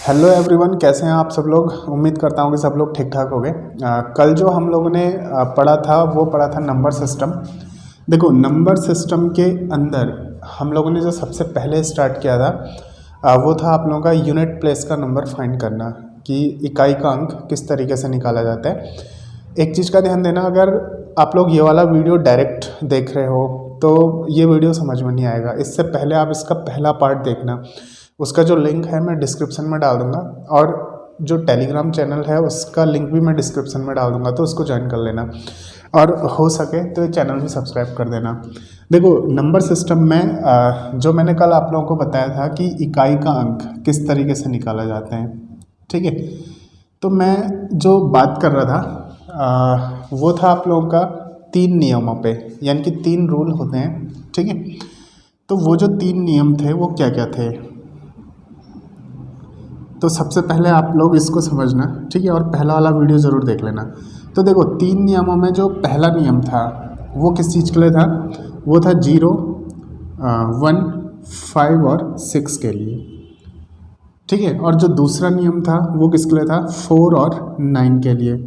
Hello everyone, कैसे हैं आप सब लोग। उम्मीद करता हूं कि सब लोग ठीक ठाक हो गए। कल जो हम लोगों ने पढ़ा था वो पढ़ा था नंबर सिस्टम। देखो, नंबर सिस्टम के अंदर हम लोगों ने जो सबसे पहले स्टार्ट किया था वो था आप लोगों का यूनिट प्लेस का नंबर फाइंड करना, कि इकाई का अंक किस तरीके से निकाला जाता है। एक चीज़ का ध्यान देना, अगर आप लोग ये वाला वीडियो डायरेक्ट देख रहे हो तो ये वीडियो समझ में नहीं आएगा। इससे पहले आप इसका पहला पार्ट देखना, उसका जो लिंक है मैं डिस्क्रिप्शन में डाल दूंगा, और जो टेलीग्राम चैनल है उसका लिंक भी मैं डिस्क्रिप्शन में डाल दूंगा, तो उसको ज्वाइन कर लेना, और हो सके तो चैनल भी सब्सक्राइब कर देना। देखो, नंबर सिस्टम में जो मैंने कल आप लोगों को बताया था कि इकाई का अंक किस तरीके से निकाला जाता है, ठीक है। तो मैं जो बात कर रहा था वो था आप लोगों का 3 नियमों पे, यानी कि 3 रूल होते हैं, ठीक है। तो वो जो 3 नियम थे वो क्या क्या थे, तो सबसे पहले आप लोग इसको समझना, ठीक है, और पहला वाला वीडियो ज़रूर देख लेना। तो देखो, 3 नियमों में जो पहला नियम था वो किस चीज़ के लिए था, वो था 0, 1, 5 और 6 के लिए, ठीक है। और जो दूसरा नियम था वो किसके लिए था, 4 और 9 के लिए।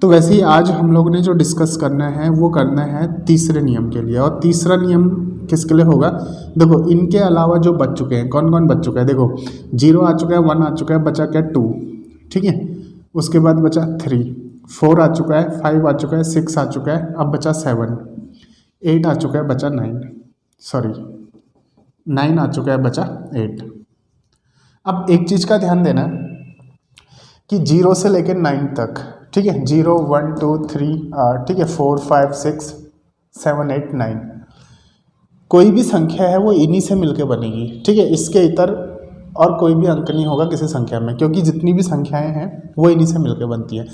तो वैसे ही आज हम लोग ने जो डिस्कस करना है वो करना है तीसरे नियम के लिए। और तीसरा नियम किसके लिए होगा, देखो इनके अलावा जो बच चुके हैं, कौन कौन बच चुका है, देखो 0 आ चुका है, 1 आ चुका है, बचा क्या 2, ठीक है। उसके बाद बचा 3, 4 आ चुका है, 5 आ चुका है, 6 आ चुका है, अब बचा 7, 8 आ चुका है, बचा 9 आ चुका है, बचा 8। अब एक चीज़ का ध्यान देना कि 0 से लेकर 9 तक, ठीक है, 0, 1, 2, 3, ठीक है, 4, 5, 6, 7, 8, 9, कोई भी संख्या है वो इन्हीं से मिलके बनेगी, ठीक है। इसके इतर और कोई भी अंक नहीं होगा किसी संख्या में, क्योंकि जितनी भी संख्याएं हैं वो इन्हीं से मिलके बनती है।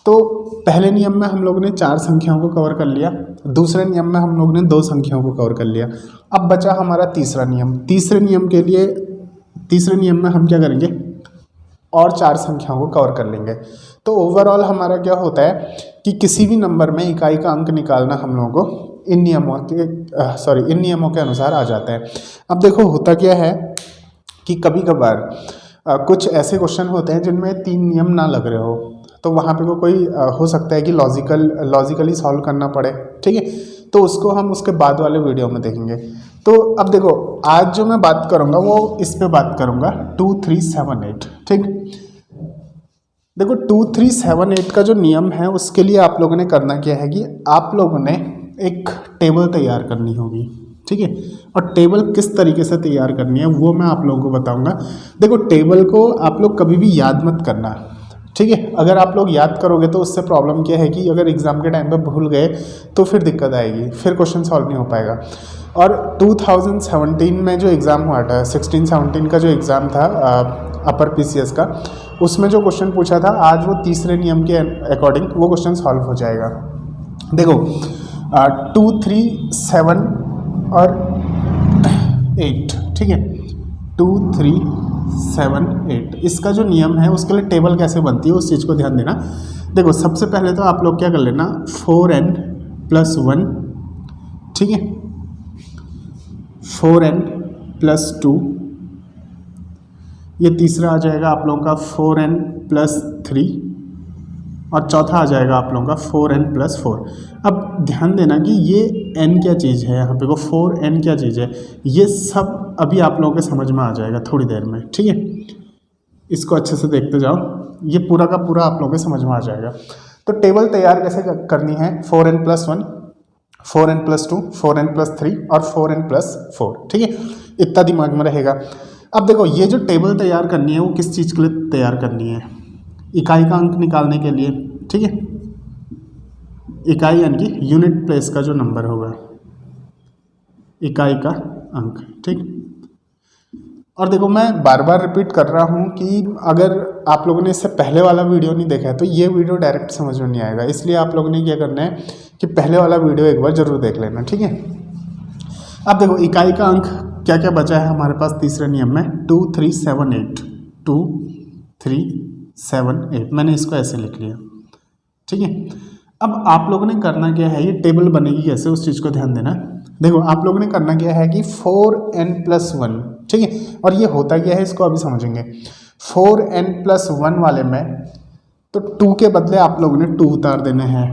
तो पहले नियम में हम लोगों ने 4 संख्याओं को कवर कर लिया, दूसरे नियम में हम लोगों ने 2 संख्याओं को कवर कर लिया। अब बचा हमारा तीसरा नियम। तीसरे नियम के लिए, तीसरे नियम में हम क्या करेंगे, और 4 संख्याओं को कवर कर लेंगे। तो ओवरऑल हमारा क्या होता है कि किसी भी नंबर में इकाई का अंक निकालना हम लोगों को इन नियमों के अनुसार आ जाता है। अब देखो, होता क्या है कि कभी कभार कुछ ऐसे क्वेश्चन होते हैं जिनमें 3 नियम ना लग रहे हो, तो वहाँ पे कोई हो सकता है कि लॉजिकली सॉल्व करना पड़े, ठीक है। तो उसको हम उसके बाद वाले वीडियो में देखेंगे। तो अब देखो, आज जो मैं बात करूँगा वो इस पे बात करूँगा 2, 3, 7, 8, ठीक। देखो, 2, 3, 7, 8 का जो नियम है उसके लिए आप लोगों ने करना क्या है कि आप लोगों ने एक टेबल तैयार करनी होगी, ठीक है। और टेबल किस तरीके से तैयार करनी है वो मैं आप लोगों को बताऊंगा। देखो, टेबल को आप लोग कभी भी याद मत करना, ठीक है। अगर आप लोग याद करोगे तो उससे प्रॉब्लम क्या है कि अगर एग्ज़ाम के टाइम पे भूल गए तो फिर दिक्कत आएगी, फिर क्वेश्चन सॉल्व नहीं हो पाएगा। और 2017 में जो एग्ज़ाम हुआ था, 16-17 का जो एग्ज़ाम था अपर PCS का, उसमें जो क्वेश्चन पूछा था आज वो तीसरे नियम के अकॉर्डिंग वो क्वेश्चन सॉल्व हो जाएगा। देखो, 2, 3, 7 और 8, ठीक है, 2, 3, 7, 8 इसका जो नियम है उसके लिए टेबल कैसे बनती है उस चीज़ को ध्यान देना। देखो, सबसे पहले तो आप लोग क्या कर लेना, 4n + 1, ठीक है, 4n + 2, ये तीसरा आ जाएगा आप लोगों का 4n + 3, और चौथा आ जाएगा आप लोगों का 4n + 4। अब ध्यान देना कि ये n क्या चीज़ है, यहाँ पे को 4n क्या चीज़ है, ये सब अभी आप लोगों के समझ में आ जाएगा थोड़ी देर में, ठीक है। इसको अच्छे से देखते जाओ, ये पूरा का पूरा आप लोगों के समझ में आ जाएगा। तो टेबल तैयार कैसे करनी है, 4n + 1, 4n + 2, 4n + 3 और 4n + 4, ठीक है, इतना दिमाग में रहेगा। अब देखो, ये जो टेबल तैयार करनी है वो किस चीज़ के लिए तैयार करनी है, इकाई का अंक निकालने के लिए, ठीक है। इकाई यानी कि यूनिट प्लेस का जो नंबर होगा, इकाई का अंक, ठीक। और देखो, मैं बार बार रिपीट कर रहा हूँ कि अगर आप लोगों ने इससे पहले वाला वीडियो नहीं देखा है तो ये वीडियो डायरेक्ट समझ में नहीं आएगा, इसलिए आप लोगों ने क्या करना है कि पहले वाला वीडियो एक बार जरूर देख लेना, ठीक है। अब देखो, इकाई का अंक क्या क्या बचा है हमारे पास तीसरे नियम में, 2, 3, 7, 8, 2, 3, 7, 8, मैंने इसको ऐसे लिख लिया, ठीक है। अब आप लोगों ने करना क्या है, ये टेबल बनेगी कैसे उस चीज़ को ध्यान देना। देखो आप लोगों ने करना क्या है कि 4n+1, ठीक है, और ये होता क्या है इसको अभी समझेंगे। 4n+1 वाले में तो 2 के बदले आप लोगों ने 2 उतार देने हैं,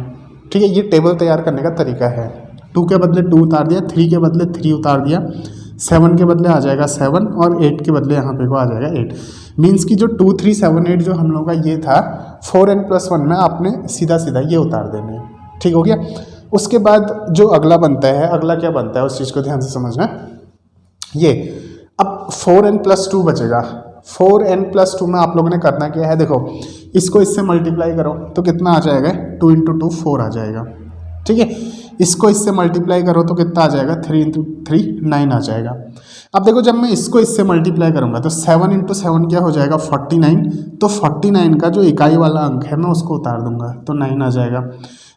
ठीक है। ये टेबल तैयार करने का तरीका है। 2 के बदले 2 उतार दिया, 3 के बदले 3 उतार दिया, 7 के बदले आ जाएगा 7 और 8 के बदले यहाँ पे को आ जाएगा 8। मीन्स कि जो 2 3 7 8 जो हम लोगों का ये था 4n+1 में आपने सीधा सीधा ये उतार देने हैं, ठीक हो गया। उसके बाद जो अगला बनता है, अगला क्या बनता है उस चीज़ को ध्यान से समझना। ये अब 4n+2 बचेगा। 4n+2 में आप लोगों ने करना क्या है, देखो इसको इससे मल्टीप्लाई करो तो कितना आ जाएगा, 2 × 2 4 आ जाएगा, ठीक है। इसको इससे मल्टीप्लाई करो तो कितना आ जाएगा, 3 × 3 9 आ जाएगा। अब देखो जब मैं इसको इससे मल्टीप्लाई करूंगा तो 7 × 7 क्या हो जाएगा, 49। तो 49 का जो इकाई वाला अंक है मैं उसको उतार दूंगा तो 9 आ जाएगा।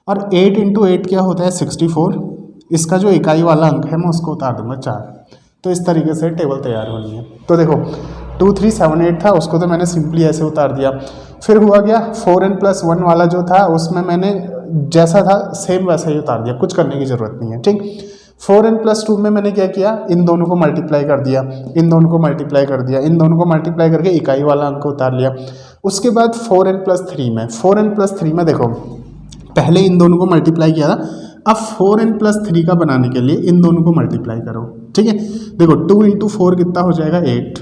और 8 × 8 क्या होता है, 64। इसका जो इकाई वाला अंक है मैं उसको उतार दूंगा 4। तो इस तरीके से टेबल तैयार होनी है। तो देखो 2 3 7 8 था, उसको तो मैंने सिंपली ऐसे उतार दिया। फिर हुआ क्या, 4n+1 वाला जो था उसमें मैंने जैसा था सेम वैसा ही उतार दिया, कुछ करने की ज़रूरत नहीं है, ठीक। 4n+2 में मैंने क्या किया, इन दोनों को मल्टीप्लाई कर दिया, इन दोनों को मल्टीप्लाई कर दिया, इन दोनों को मल्टीप्लाई करके इकाई वाला अंक उतार लिया। उसके बाद 4n+3 में देखो पहले इन दोनों को मल्टीप्लाई किया था, अब 4n+3 का बनाने के लिए इन दोनों को मल्टीप्लाई करो, ठीक है। देखो 2 × 4 कितना हो जाएगा, 8।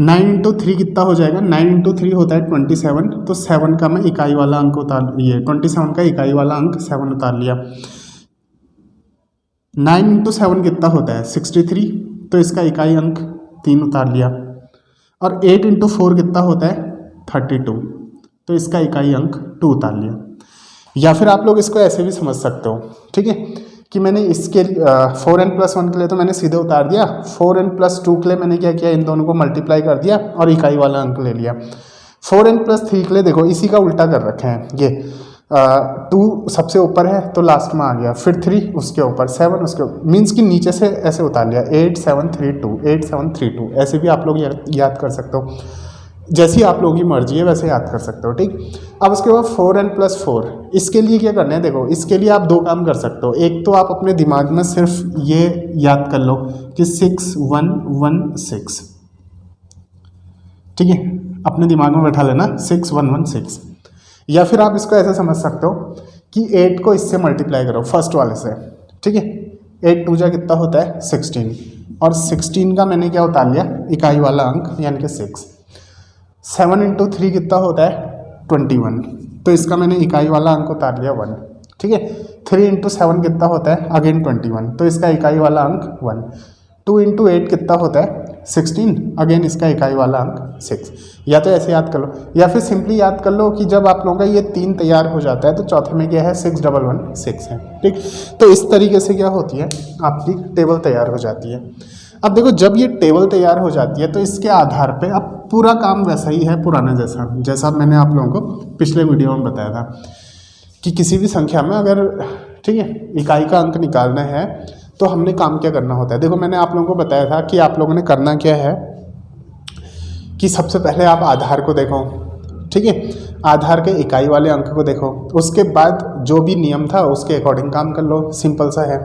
9 × 3 कितना हो जाएगा, 9 × 3 होता है 27। तो 7 का मैं इकाई वाला अंक उतार, ये 27 का इकाई वाला अंक 7 उतार लिया। 9 × 7 कितना होता है, 63। तो इसका इकाई अंक 3 उतार लिया। और 8 × 4 कितना होता है, 32। तो इसका इकाई अंक 2 उतार लिया। या फिर आप लोग इसको ऐसे भी समझ सकते हो, ठीक है, कि मैंने इसके 4n+1 के लिए तो मैंने सीधे उतार दिया, 4n+2 के लिए मैंने क्या किया, इन दोनों को मल्टीप्लाई कर दिया और इकाई वाला अंक ले लिया। 4n+3 के लिए देखो इसी का उल्टा कर रखे हैं, ये 2 सबसे ऊपर है तो लास्ट में आ गया, फिर 3 उसके ऊपर, 7 उसके ऊपर, मीन्स कि नीचे से ऐसे उतार लिया, 8 7 3 2, 8 7 3 2। ऐसे भी आप लोग याद कर सकते हो, जैसी आप लोगों की मर्जी है वैसे याद कर सकते हो, ठीक। अब उसके बाद 4n+4, इसके लिए क्या करना है, देखो इसके लिए आप 2 काम कर सकते हो। एक तो आप अपने दिमाग में सिर्फ ये याद कर लो कि 6 1 1 6, ठीक है, अपने दिमाग में बैठा लेना 6 1 1 6। या फिर आप इसको ऐसे समझ सकते हो कि 8 को इससे मल्टीप्लाई करो फर्स्ट वाले से, ठीक है। 8 2 जा कितना होता है, 16। और 16 का मैंने क्या उतार लिया, इकाई वाला अंक यानी कि 6। 7 × 3 कितना होता है, 21। तो इसका मैंने इकाई वाला अंक उतार लिया 1, ठीक है। 3 × 7 कितना होता है, अगेन 21। तो इसका इकाई वाला अंक 1। 2 × 8 कितना होता है, 16। अगेन इसका इकाई वाला अंक 6। या तो ऐसे याद कर लो, या फिर सिंपली याद कर लो कि जब आप लोगों का ये 3 तैयार हो जाता है तो चौथे में क्या है, 6 1 1 6 है, ठीक। तो इस तरीके से क्या होती है, आपकी टेबल तैयार हो जाती है। अब देखो जब ये टेबल तैयार हो जाती है तो इसके आधार पे अब पूरा काम वैसा ही है, पुराना जैसा मैंने आप लोगों को पिछले वीडियो में बताया था कि किसी भी संख्या में अगर, ठीक है, इकाई का अंक निकालना है तो हमने काम क्या करना होता है। देखो मैंने आप लोगों को बताया था कि आप लोगों ने करना क्या है कि सबसे पहले आप आधार को देखो, ठीक है, आधार के इकाई वाले अंक को देखो, उसके बाद जो भी नियम था उसके अकॉर्डिंग काम कर लो, सिंपल सा है।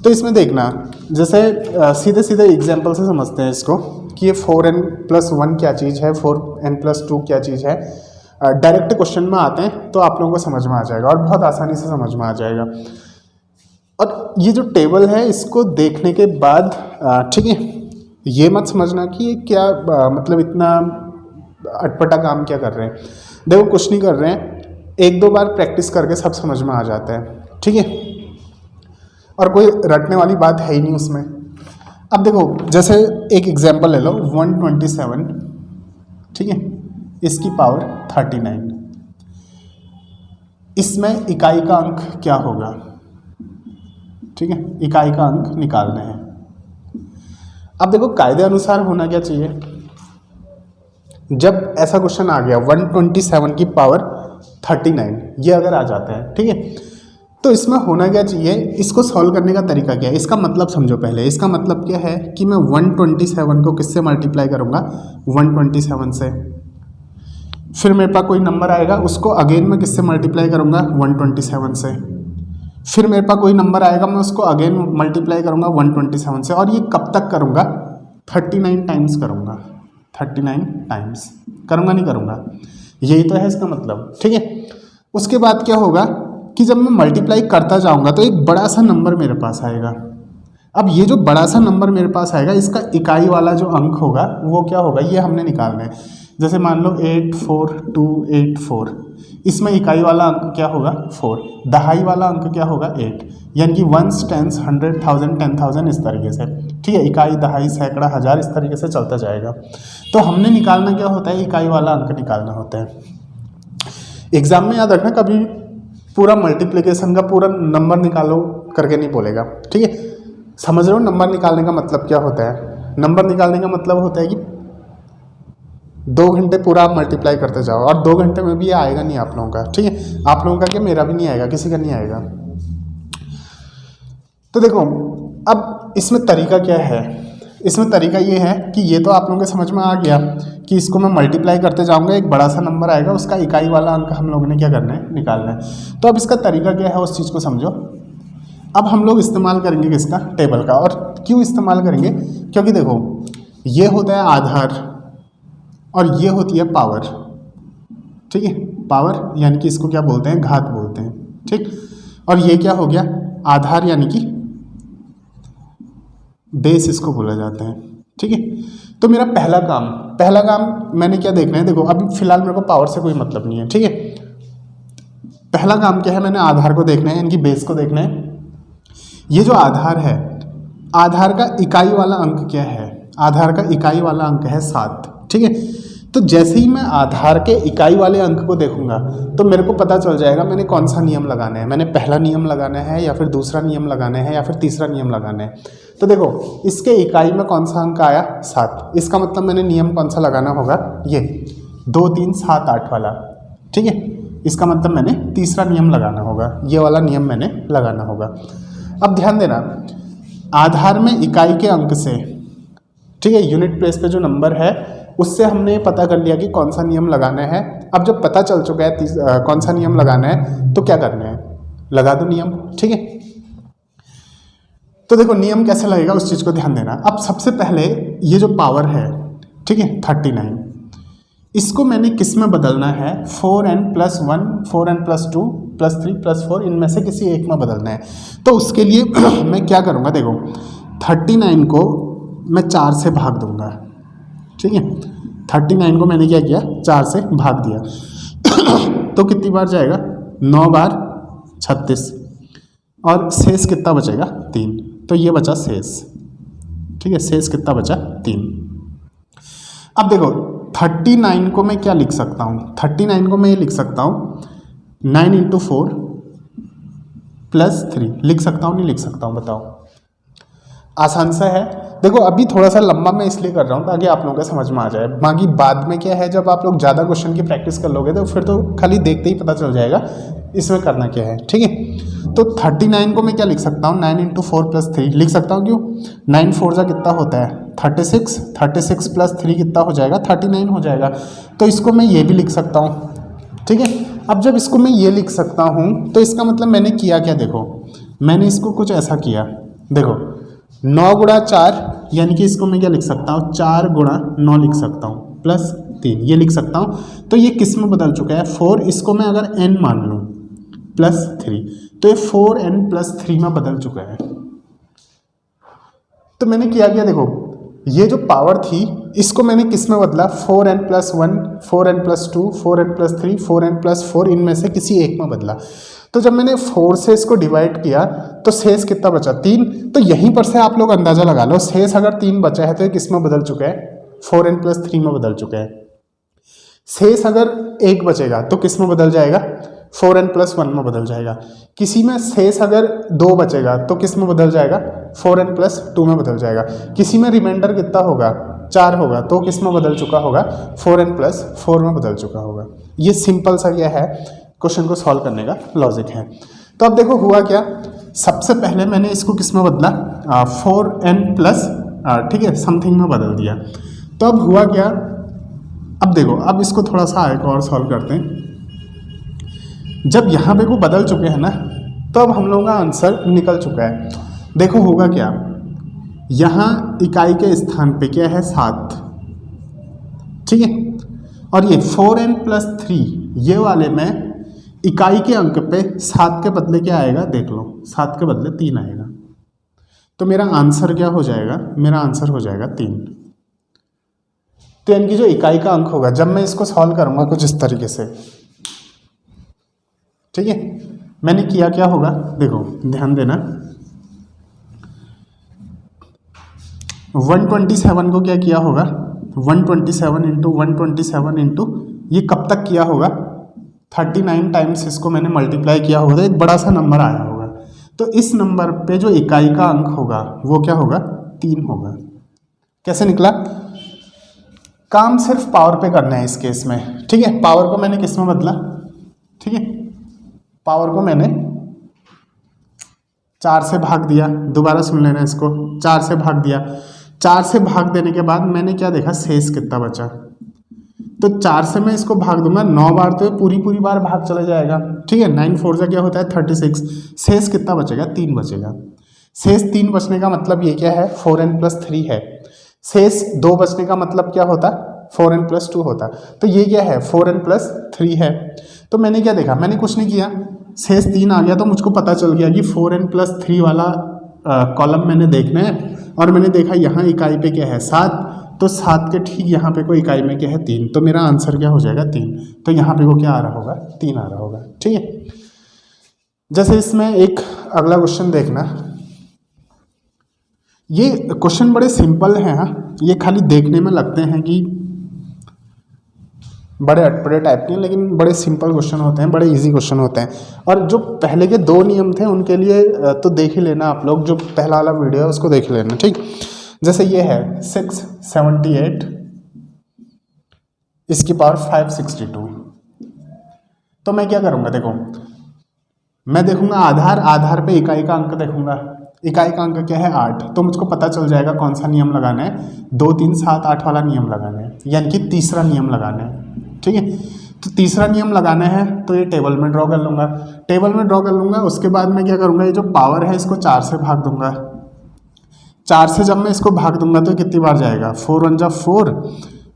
तो इसमें देखना, जैसे सीधे सीधे एग्जाम्पल से समझते हैं इसको कि ये 4n+1 क्या चीज़ है, 4n+2 क्या चीज़ है। डायरेक्ट क्वेश्चन में आते हैं तो आप लोगों को समझ में आ जाएगा और बहुत आसानी से समझ में आ जाएगा। और ये जो टेबल है इसको देखने के बाद, ठीक है, ये मत समझना कि ये क्या मतलब इतना अटपटा काम क्या कर रहे हैं। देखो कुछ नहीं कर रहे हैं, 1-2 बार प्रैक्टिस करके सब समझ में आ जाता है, ठीक है, और कोई रटने वाली बात है ही नहीं उसमें। अब देखो जैसे एक एग्जांपल ले लो, 127, ठीक है, इसकी पावर 39, इसमें इकाई का अंक क्या होगा, ठीक है, इकाई का अंक निकालने हैं। अब देखो कायदे अनुसार होना क्या चाहिए, जब ऐसा क्वेश्चन आ गया 127 की पावर 39, ये अगर आ जाता है, ठीक है, तो इसमें होना क्या चाहिए, इसको सॉल्व करने का तरीका क्या है, इसका मतलब समझो पहले। इसका मतलब क्या है कि मैं 127 को किससे मल्टीप्लाई करूंगा, 127 से, फिर मेरे पास कोई नंबर आएगा उसको अगेन मैं किससे मल्टीप्लाई करूंगा, 127 से, फिर मेरे पास कोई नंबर आएगा, मैं उसको अगेन मल्टीप्लाई करूँगा 127 से, और ये कब तक करूँगा, 39 टाइम्स करूँगा, 39 टाइम्स करूँगा, नहीं करूँगा, यही तो है इसका मतलब, ठीक है। उसके बाद क्या होगा कि जब मैं मल्टीप्लाई करता जाऊँगा तो एक बड़ा सा नंबर मेरे पास आएगा। अब ये जो बड़ा सा नंबर मेरे पास आएगा, इसका इकाई वाला जो अंक होगा वो क्या होगा, ये हमने निकालना है। जैसे मान लो 84284, इसमें इकाई वाला अंक क्या होगा 4, दहाई वाला अंक क्या होगा 8, यानी कि 1s, 10s, 100, 1000, 10,000 इस तरीके से, ठीक है। इकाई, दहाई, सैकड़ा, हज़ार इस तरीके से चलता जाएगा। तो हमने निकालना क्या होता है, इकाई वाला अंक निकालना होता है। एग्जाम में याद रखना, कभी पूरा मल्टीप्लिकेशन का पूरा नंबर निकालो करके नहीं बोलेगा, ठीक है। समझ रहे हो नंबर निकालने का मतलब क्या होता है? नंबर निकालने का मतलब होता है कि 2 घंटे पूरा आप मल्टीप्लाई करते जाओ, और 2 घंटे में भी ये आएगा नहीं आप लोगों का, ठीक है। आप लोगों का क्या, मेरा भी नहीं आएगा, किसी का नहीं आएगा। तो देखो अब इसमें तरीका क्या है, इसमें तरीका ये है कि ये तो आप लोगों के समझ में आ गया कि इसको मैं मल्टीप्लाई करते जाऊंगा, एक बड़ा सा नंबर आएगा, उसका इकाई वाला अंक हम लोगों ने क्या करना है, निकालना है। तो अब इसका तरीका क्या है उस चीज़ को समझो। अब हम लोग इस्तेमाल करेंगे किसका, टेबल का। और क्यों इस्तेमाल करेंगे, क्योंकि देखो ये होता है आधार और ये होती है पावर, ठीक है। पावर यानी कि इसको क्या बोलते हैं, घात बोलते हैं, ठीक। और ये क्या हो गया, आधार यानी कि बेस इसको बोला जाता है, ठीक है। तो मेरा पहला काम मैंने क्या देखना है, देखो अभी फिलहाल मेरे को पावर से कोई मतलब नहीं है, ठीक है। पहला काम क्या है, मैंने आधार को देखना है, इनकी बेस को देखना है। ये जो आधार है, आधार का इकाई वाला अंक क्या है, आधार का इकाई वाला अंक है 7, ठीक है। तो जैसे ही मैं आधार के इकाई वाले अंक को देखूंगा तो मेरे को पता चल जाएगा मैंने कौन सा नियम लगाना है, मैंने पहला नियम लगाना है या फिर दूसरा नियम लगाना है या फिर तीसरा नियम लगाना है। तो देखो इसके इकाई में कौन सा अंक आया 7, इसका मतलब मैंने नियम कौन सा लगाना होगा, ये 2 3 7 8 वाला, ठीक है। इसका मतलब मैंने तीसरा नियम लगाना होगा, ये वाला नियम मैंने लगाना होगा। अब ध्यान देना, आधार में इकाई के अंक से, ठीक है, यूनिट प्लेस पे जो नंबर है उससे हमने पता कर लिया कि कौन सा नियम लगाना है। अब जब पता चल चुका है कौन सा नियम लगाना है तो क्या करना है, लगा दो नियम, ठीक है। तो देखो नियम कैसे लगेगा उस चीज़ को ध्यान देना। अब सबसे पहले ये जो पावर है, ठीक है 39, इसको मैंने किस में बदलना है, 4n+1, 4n+2 +3 +4 इनमें से किसी एक में बदलना है। तो उसके लिए मैं क्या करूँगा, देखो 39 को मैं 4 से भाग दूंगा, ठीक है। 39 को मैंने क्या किया, 4 से भाग दिया तो कितनी बार जाएगा, 9 बार 36, और शेष कितना बचेगा 3, तो ये बचा शेष, ठीक है। शेष कितना बचा 3। अब देखो 39 को मैं क्या लिख सकता हूँ, 39 को मैं ये लिख सकता हूँ 9 × 4 +3 लिख सकता हूँ, नहीं लिख सकता हूँ, बताओ। आसान सा है। देखो अभी थोड़ा सा लंबा मैं इसलिए कर रहा हूँ ताकि आप लोगों को समझ में आ जाए, बाकी बाद में क्या है, जब आप लोग ज़्यादा क्वेश्चन की प्रैक्टिस कर लोगे तो फिर तो खाली देखते ही पता चल जाएगा इसमें करना क्या है, ठीक है। तो 39 को मैं क्या लिख सकता हूँ, 9 × 4 +3 लिख सकता हूँ, क्यों, 9 4 जा कितना होता है 36, 36 +3 कितना हो जाएगा 39 हो जाएगा। तो इसको मैं ये भी लिख सकता हूँ, ठीक है। अब जब इसको मैं ये लिख सकता हूँ तो इसका मतलब मैंने किया क्या, देखो मैंने इसको कुछ ऐसा किया, देखो 9 × 4 यानी कि इसको मैं क्या लिख सकता हूँ, 4 × 9 लिख सकता हूँ +3 ये लिख सकता हूँ। तो ये किस में बदल चुका है, 4, इसको मैं अगर n मान लूँ +3 तो ये 4n+3 में बदल चुका है। तो मैंने किया क्या, देखो ये जो पावर थी इसको मैंने किस में बदला, 4n+1, 4n+2, 4n+3, 4n+4 इनमें से किसी एक में बदला। तो जब मैंने 4 से इसको डिवाइड किया तो शेष कितना बचा 3। तो यहीं पर से आप लोग अंदाजा लगा लो, शेष अगर 3 बचा है तो ये किस में बदल चुका है, 4n+3 में बदल चुका है। शेष अगर 1 बचेगा तो किस में बदल जाएगा, 4n+1 में बदल जाएगा। किसी में शेष अगर 2 बचेगा तो किस में बदल जाएगा, 4n+2 में बदल जाएगा। किसी में रिमाइंडर कितना होगा, 4 होगा तो किस में बदल चुका होगा, 4n+4 में बदल चुका होगा। ये सिंपल सा क्या है, क्वेश्चन को सॉल्व करने का लॉजिक है। तो अब देखो हुआ क्या, सबसे पहले मैंने इसको किस में बदला, 4n+, ठीक है, समथिंग में बदल दिया। तो अब हुआ क्या, अब देखो अब इसको थोड़ा सा एक और सॉल्व करते हैं। जब यहाँ पे को बदल चुके हैं ना, तो अब हम लोगों का आंसर निकल चुका है। देखो होगा क्या, यहाँ इकाई के स्थान पे क्या है 7, ठीक है, और ये 4n+3 ये वाले में इकाई के अंक पे 7 के बदले क्या आएगा देख लो, 7 के बदले 3 आएगा। तो मेरा आंसर क्या हो जाएगा, मेरा आंसर हो जाएगा 3। तो यानी कि जो इकाई का अंक होगा, जब मैं इसको सॉल्व करूंगा कुछ इस तरीके से, ठीक है, मैंने किया क्या होगा, देखो ध्यान देना, 127 को क्या किया होगा, 127 इंटू 127 इंटू ये कब तक किया होगा, 39 टाइम्स इसको मैंने मल्टीप्लाई किया होगा, तो एक बड़ा सा नंबर आया होगा। तो इस नंबर पे जो इकाई का अंक होगा वो क्या होगा, 3 होगा। कैसे निकला, काम सिर्फ पावर पे करना है इस केस में, ठीक है। पावर को मैंने किस में बदला, ठीक है, पावर को मैंने 4 से भाग दिया, दोबारा सुन लेना इसको, 4 से भाग दिया, 4 से भाग देने के बाद मैंने क्या देखा, शेष कितना बचा, तो 4 से मैं इसको भाग दूंगा 9 बार, तो ये पूरी बार भाग चला जाएगा, ठीक है। 9 4 से क्या होता है 36, शेष कितना बचेगा, 3 बचेगा। शेष 3 बचने का मतलब ये क्या है, 4n+3 है। शेष 2 बचने का मतलब क्या होता, 4n+2 होता। तो ये क्या है, 4n+3 है। तो मैंने क्या देखा, मैंने कुछ नहीं किया, शेष 3 आ गया, तो मुझको पता चल गया कि 4n+3 वाला कॉलम मैंने देखना है, और मैंने देखा यहाँ इकाई पे क्या है 7, तो 7 के ठीक यहाँ पे कोई इकाई में क्या है 3, तो मेरा आंसर क्या हो जाएगा 3। तो यहाँ पे वो क्या आ रहा होगा, 3 आ रहा होगा, ठीक है। जैसे इसमें एक अगला क्वेश्चन देखना, ये क्वेश्चन बड़े सिंपल हैं, हाँ, ये खाली देखने में लगते हैं कि बड़े अटपटे टाइप के, लेकिन बड़े सिंपल क्वेश्चन होते हैं, बड़े इजी क्वेश्चन होते हैं। और जो पहले के 2 नियम थे उनके लिए तो देख ही लेना आप लोग, जो पहला वाला वीडियो है उसको देख लेना, ठीक। जैसे ये है 678 इसकी पावर 562, तो मैं क्या करूँगा, देखो मैं देखूंगा आधार पे इकाई का अंक देखूंगा, इकाई का अंक क्या है 8, तो मुझको पता चल जाएगा कौन सा नियम लगाना है, 2 3 7 8 वाला नियम लगाना है, यानी कि तीसरा नियम लगाना है, ठीक है। तो तीसरा नियम लगाना है, तो ये टेबल में ड्रॉ कर लूँगा, टेबल में ड्रॉ कर लूँगा। उसके बाद मैं क्या करूँगा, ये जो पावर है इसको 4 से भाग दूंगा, 4 से जब मैं इसको भाग दूंगा तो कितनी बार जाएगा, 4 1 जा 4,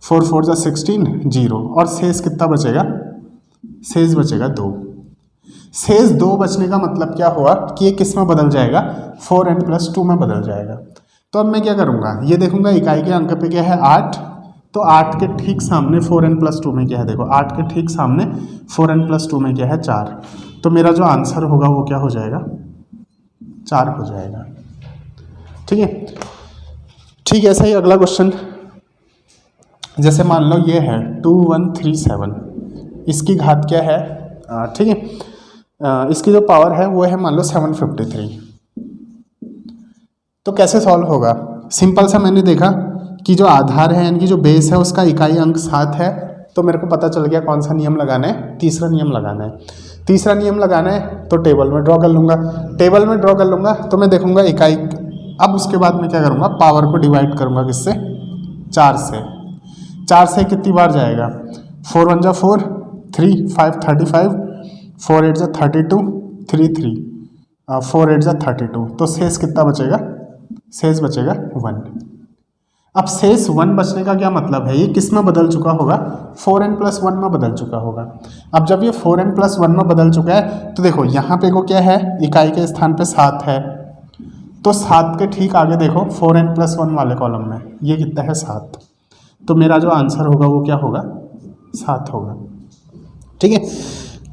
4 4 जा 16, 0, और शेष कितना बचेगा, शेष बचेगा 2। शेष 2 बचने का मतलब क्या हुआ कि ये किस में बदल जाएगा, 4n+2 में बदल जाएगा। तो अब मैं क्या करूँगा, ये देखूंगा इकाई के अंक पे क्या है 8, तो 8 के ठीक सामने 4n+2 में क्या है, देखो 8 के ठीक सामने 4n+2 में क्या है 4, तो मेरा जो आंसर होगा वो क्या हो जाएगा, 4 हो जाएगा, ठीक है। ठीक है, ऐसा ही अगला क्वेश्चन, जैसे मान लो ये है 2137, इसकी घात क्या है, ठीक है, इसकी जो पावर है वो है मान लो 753। तो कैसे सॉल्व होगा, सिंपल सा, मैंने देखा कि जो आधार है यानी कि जो बेस है उसका इकाई अंक 7 है, तो मेरे को पता चल गया कौन सा नियम लगाना है, तीसरा नियम लगाना है। तीसरा नियम लगाना है तो टेबल में ड्रॉ कर लूँगा, टेबल में ड्रॉ कर लूँगा तो मैं देखूँगा इकाई, अब उसके बाद मैं क्या करूँगा, पावर को डिवाइड करूँगा किससे, 4 से। 4 से कितनी बार जाएगा, 4 1 जा 4, 3 5 35, 4 8 जा 32, 3 3, 4 8 जा 32, तो शेष कितना बचेगा, शेष बचेगा 1। अब शेष 1 बचने का क्या मतलब है, ये किस में बदल चुका होगा, 4n+1 में बदल चुका होगा। अब जब ये 4n+1 में बदल चुका है तो देखो यहाँ पे को क्या है, इकाई के स्थान पे 7 है, तो 7 के ठीक आगे देखो 4n+1 वाले कॉलम में ये कितना है 7, तो मेरा जो आंसर होगा वो क्या होगा, 7 होगा, ठीक है।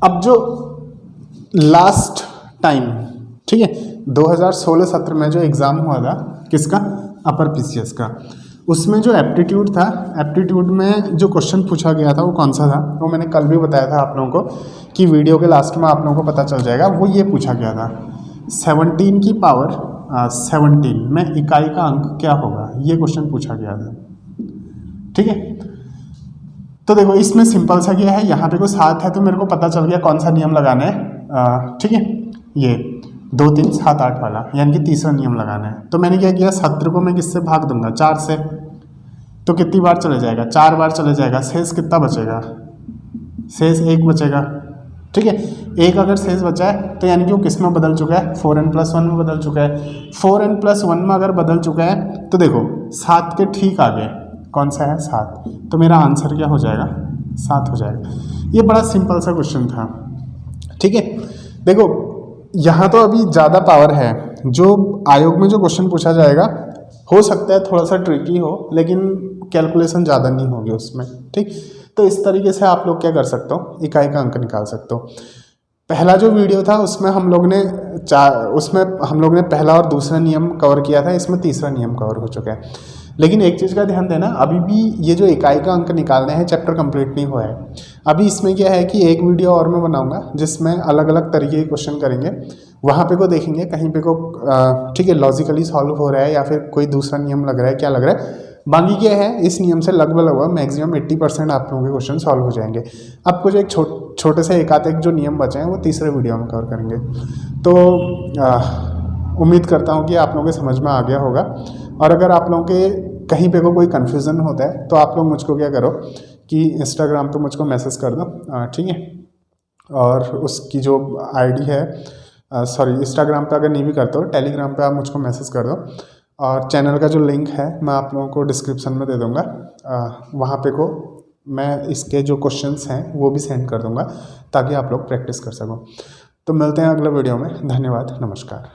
अब जो लास्ट टाइम, ठीक है, 2016-17 में जो एग्ज़ाम हुआ था किसका, अपर पीसीएस का, उसमें जो एप्टीट्यूड था, एप्टीट्यूड में जो क्वेश्चन पूछा गया था वो कौन सा था, वो मैंने कल भी बताया था आप लोगों को कि वीडियो के लास्ट में आप लोगों को पता चल जाएगा। वो ये पूछा गया था 17 की पावर 17 में इकाई का अंक क्या होगा, ये क्वेश्चन पूछा गया था, ठीक है। तो देखो इसमें सिंपल सा क्या है, यहाँ पे कोई 7 है तो मेरे को पता चल गया कौन सा नियम लगाना है, ठीक है, ये 2 3 7 8 वाला, यानी कि तीसरा नियम लगाना है। तो मैंने क्या किया, 17 को मैं किससे भाग दूंगा, 4 से, तो कितनी बार चले जाएगा, 4 बार चले जाएगा, शेष कितना बचेगा, शेष 1 बचेगा, ठीक है। एक अगर शेष बचा है तो यानी कि वो किस में बदल चुका है, 4n+1 में बदल चुका है। 4n+1 में अगर बदल चुका है तो देखो 7 के ठीक आगे कौन सा है, 7, तो मेरा आंसर क्या हो जाएगा, 7 हो जाएगा। ये बड़ा सिंपल सा क्वेश्चन था, ठीक है। देखो यहाँ तो अभी ज़्यादा पावर है, जो आयोग में जो क्वेश्चन पूछा जाएगा हो सकता है थोड़ा सा ट्रिकी हो, लेकिन कैलकुलेशन ज़्यादा नहीं होगी उसमें, ठीक। तो इस तरीके से आप लोग क्या कर सकते हो, इकाई का अंक निकाल सकते हो। पहला जो वीडियो था उसमें हम लोग ने पहला और दूसरा नियम कवर किया था, इसमें तीसरा नियम कवर हो चुका है। लेकिन एक चीज़ का ध्यान देना, अभी भी ये जो इकाई का अंक निकालना है चैप्टर कंप्लीट नहीं हुआ है। अभी इसमें क्या है कि एक वीडियो और मैं बनाऊंगा जिसमें अलग अलग तरीके के क्वेश्चन करेंगे, वहाँ पे को देखेंगे, कहीं पे को ठीक है लॉजिकली सॉल्व हो रहा है या फिर कोई दूसरा नियम लग रहा है, क्या लग रहा है। बाकी क्या है, इस नियम से लगभग मैक्सिमम 80% आप लोगों के क्वेश्चन सॉल्व हो जाएंगे। अब कुछ एक छोटे से एक जो नियम बचे हैं वो तीसरे वीडियो में कवर करेंगे। तो उम्मीद करता हूँ कि आप लोगों के समझ में आ गया होगा। और अगर आप लोगों के कहीं पे को कोई कन्फ्यूज़न होता है तो आप लोग मुझको क्या करो कि इंस्टाग्राम पे मुझको मैसेज कर दो, ठीक है। और उसकी जो आईडी है, सॉरी इंस्टाग्राम पे अगर नहीं भी करते हो, टेलीग्राम पे आप मुझको मैसेज कर दो। और चैनल का जो लिंक है मैं आप लोगों को डिस्क्रिप्शन में दे दूँगा, वहाँ पे को मैं इसके जो क्वेश्चंस हैं वो भी सेंड कर दूँगा ताकि आप लोग प्रैक्टिस कर सको। तो मिलते हैं अगले वीडियो में। धन्यवाद, नमस्कार।